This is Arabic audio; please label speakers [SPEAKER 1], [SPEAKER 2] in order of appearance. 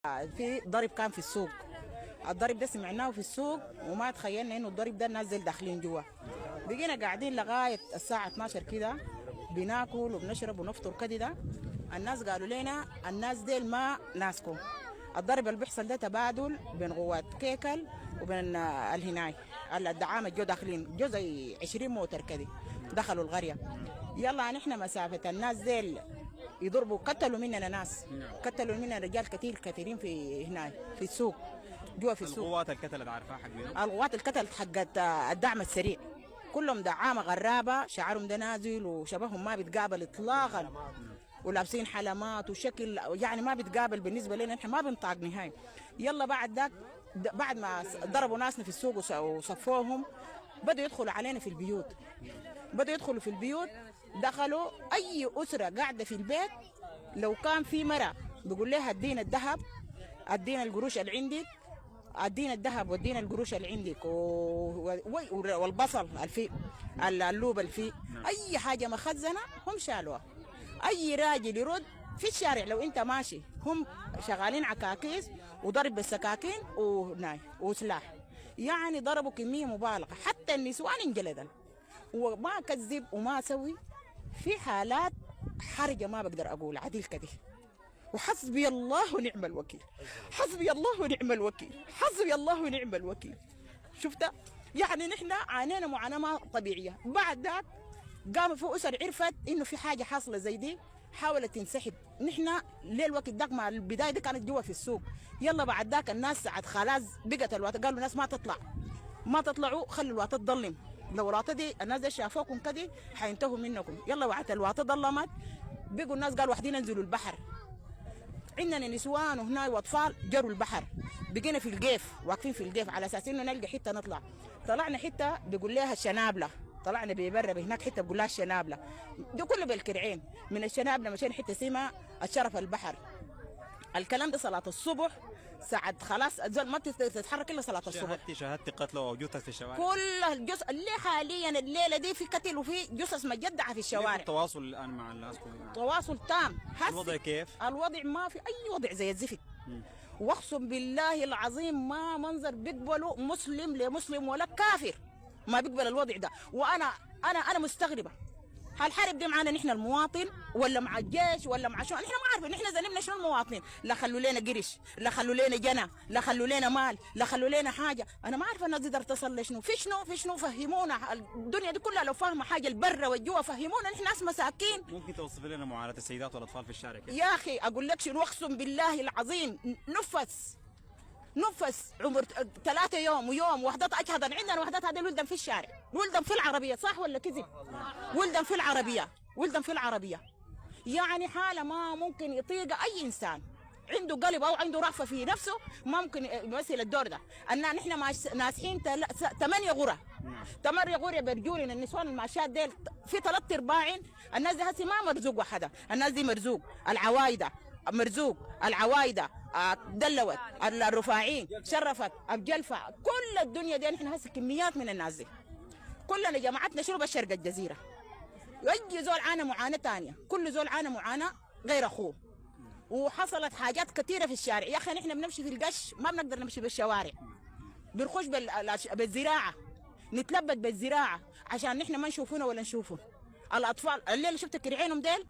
[SPEAKER 1] في ضرب كان في السوق. الضرب ده سمعناه في السوق وما تخيلنا انه الضرب ده الناس ديل داخلين جوا. بقينا قاعدين لغايه الساعه 12 كده بناكل وبنشرب ونفطر كده. الناس قالوا لنا الناس ديل ما ناسكم. الضرب اللي بيحصل ده تبادل بين قوات كيكل وبين الهناي الدعامه جو داخلين جو زي 20 موتر كده دخلوا القريه. يلا نحن مسافه الناس ديل يضربوا قتلوا مننا ناس، قتلوا مننا رجال كثيرين في هنا في السوق جوا في السوق.
[SPEAKER 2] القوات اللي قتلت عارفها حق مين؟
[SPEAKER 1] القوات اللي قتلت حقت الدعم السريع كلهم دعامه غرابه، شعرهم ده نازل وشبههم ما بيتقابل اطلاقا ولابسين حلمات وشكل يعني ما بيتقابل بالنسبه لنا، نحن ما بنطاق نهائي. يلا بعد ذاك بعد ما ضربوا ناسنا في السوق وصفوهم بدوا يدخلوا علينا في البيوت، بدوا يدخلوا في البيوت. دخلوا اي اسره قاعده في البيت لو كان في مرة بيقول لها ادينا الذهب ادينا القروش اللي عندك، ادينا الذهب وادينا القروش اللي عندك والبصل الفي اللوب الفي اي حاجه مخزنه هم شالوها. اي راجل يرد في الشارع لو انت ماشي هم شغالين عكاكيز وضرب بالسكاكين وسلاح، يعني ضربوا كميه مبالغه حتى النسوان انجلدن. وما كذب وما سوي في حالات حرجه ما بقدر اقول عديل كده. وحسبي الله ونعم الوكيل، حسبي الله ونعم الوكيل، حسبي الله ونعم الوكيل. شفت يعني نحن عانينا معاناه ما طبيعيه. بعد ذاك قام في اسر عرفت انه في حاجه حاصله زي دي حاولت تنسحب. نحن ليه الوقت ذاك مع البدايه دي كانت جوا في السوق. يلا بعد ذاك الناس ساعد خلاص بقت الوقت قالوا الناس ما تطلع، ما تطلعوا خلوا الوقت تضلم. لو الوقت دي الناس دي شافوكم كده حينتهوا منكم. يلا وقت الوقت ضلمت بقوا الناس قالوا واحدين انزلوا البحر. عندنا نسوان وهنا واطفال جروا البحر. بقينا في القيف واقفين في القيف على اساس انه نلقى حته نطلع. طلعنا حته بيقول لها الشنابله، طلعنا ببرة هناك حته بقول لها الشنابله دي كله بالكرعين. من الشنابله مشينا حته سيما الشرف البحر. الكلام ده صلاه الصبح ساعد خلاص الزول ما تتحرك الا صلاه الصبح.
[SPEAKER 2] شاهدتي قتل وجثث في الشوارع؟
[SPEAKER 1] كل الجثث اللي حاليا الليله دي في قتل وفي جثث مجدعه في الشوارع.
[SPEAKER 2] التواصل الان مع الناس
[SPEAKER 1] تواصل تام.
[SPEAKER 2] الوضع كيف؟
[SPEAKER 1] الوضع ما في اي وضع زي الزفت. واقسم بالله العظيم ما منظر بيقبله مسلم لمسلم ولا كافر ما بيقبل الوضع ده. وانا انا مستغربه هالحرب دي معانا نحن المواطن ولا مع الجيش ولا مع شو؟ نحن ما عارفين نحن ذنبنا شنو المواطنين. لا خلوا لنا قرش، لا خلوا لنا جنى، لا خلوا لنا مال، لا خلوا لنا حاجه. انا ما عارفه الناس تقدر تصل لشنو في شنو فهمونا. الدنيا دي كلها لو فاهمه حاجه البر والجوا فهمونا. نحن ناس مساكين.
[SPEAKER 2] ممكن توصف لنا معاناه السيدات والاطفال في الشارع كيف؟
[SPEAKER 1] يا اخي اقول لك شنو اقسم بالله العظيم نفس عمر 3 يوم ويوم وحدات اجهضن. عندنا وحدات هذه ولدن في الشارع، ولدن في العربيه، صح ولا كذب؟ ولدن في العربيه، ولدن في العربيه. يعني حاله ما ممكن يطيق اي انسان عنده قلب او عنده رأفه في نفسه ما ممكن يمثل الدور ده. نحن ناسحين 8 غرة 8 غرة برجولنا النسوان الماشات ديل في 3/4 الناس دي هسه ما مرزوق وحده. الناس دي مرزوق العوايده، مرزوق العوايده دلوت الرفاعين شرفت الجلفة كل الدنيا دي. نحن هسه كميات من الناس دي كلنا جماعتنا شنو بشرق الجزيره. اي زول عانى معاناه ثانيه، كل زول عانى معاناه غير اخوه. وحصلت حاجات كثيره في الشارع. يا اخي نحن بنمشي في القش ما بنقدر نمشي بالشوارع، بنخش بالزراعه نتلبد بالزراعه عشان نحن ما نشوفونا ولا نشوفهم. الاطفال الليله شفت كرعينهم ديل